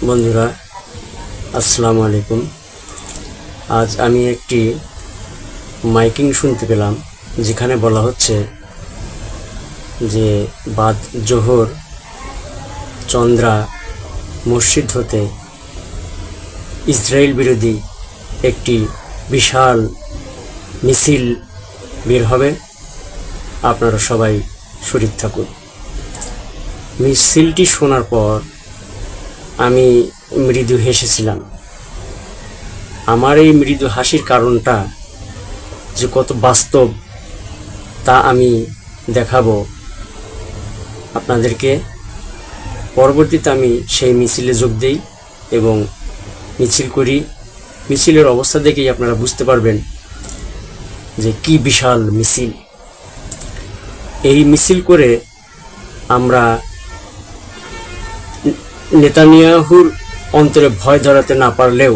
বন্ধুরা আসসালামু আলাইকুম। আজ আমি একটি মাইকিং শুনতে পেলাম, যেখানে বলা হচ্ছে যে বাদ জোহর চন্দ্রা মসজিদ হতে ইসরায়েল বিরোধী একটি বিশাল মিছিল বের হবে। আপনারা সবাই শরীর থাকুন। মিছিলটি শোনার পর আমি মৃদু হেসেছিলাম। আমার এই মৃদু হাসির কারণটা যে কত বাস্তব তা আমি দেখাবো আপনাদেরকে। পরবর্তীতে আমি সেই মিছিলে যোগ দিই এবং মিছিল করি। মিছিলের অবস্থা দেখেই আপনারা বুঝতে পারবেন যে কি বিশাল মিছিল। এই মিছিল করে আমরা নেতানিয়াহুর অন্তরে ভয় ধরাতে না পারলেও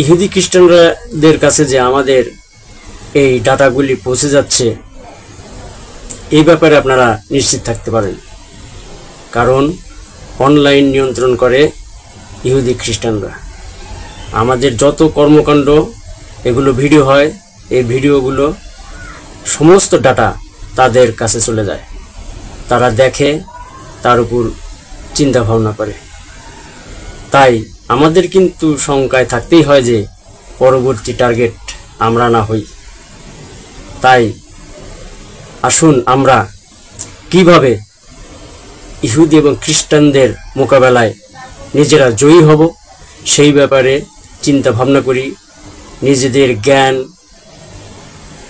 ইহুদি খ্রিস্টানদের কাছে যে আমাদের এই ডাটাগুলি পৌঁছে যাচ্ছে এই ব্যাপারে আপনারা নিশ্চিত থাকতে পারেন, কারণ অনলাইন নিয়ন্ত্রণ করে ইহুদি খ্রিস্টানরা। আমাদের যত কর্মকাণ্ড এগুলো ভিডিও হয়, এই ভিডিওগুলো সমস্ত ডাটা তাদের কাছে চলে যায়। তারা দেখে, তার উপর চিন্তা ভাবনা করে। তাই আমাদের কিন্তু শঙ্কায় থাকতেই হয় যে পরবর্তী টার্গেট আমরা না হই। তাই আসুন আমরা কিভাবে ইহুদি এবং খ্রিস্টানদের মোকাবেলায় নিজেরা জয়ী হব সেই ব্যাপারে চিন্তা ভাবনা করি। নিজেদের জ্ঞান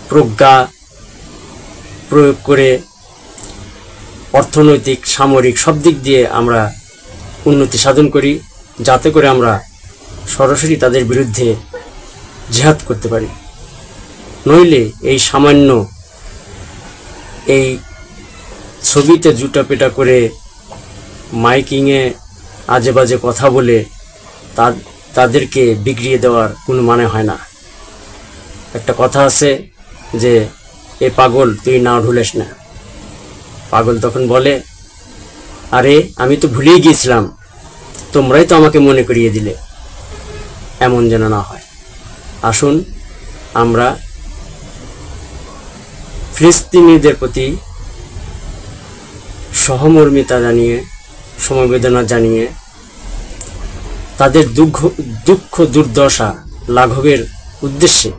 প্রজ্ঞা প্রয়োগ করে অর্থনৈতিক, সামরিক সব দিক দিয়ে আমরা উন্নতি সাধন করি, যাতে করে আমরা সরাসরি তাদের বিরুদ্ধে জিহাদ করতে পারি। নইলে এই সামান্য এই ছবিতে জুটাপেটা করে মাইকিংয়ে আজে বাজে কথা বলে তাদেরকে বিগড়িয়ে দেওয়ার কোনো মানে হয় না। একটা কথা আছে যে এ পাগল তুই না ঢুলেস না। পাগল তখন বলে, আরে আমি তো ভুলেই গিয়েছিলাম, তোমরাই তো আমাকে মনে করিয়ে দিলে। এমন যেন না হয়। আসুন আমরা ফিলিস্তিনিদের প্রতি সহমর্মিতা জানিয়ে, সমবেদনা জানিয়ে তাদের দুঃখ দুর্দশা লাঘবের উদ্দেশ্যে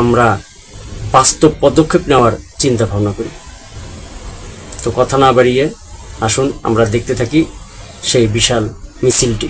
আমরা বাস্তব পদক্ষেপ নেওয়ার চিন্তা ভাবনা করি। তো কথা না বাড়িয়ে আসুন আমরা দেখতে থাকি সেই বিশাল মিছিলটি।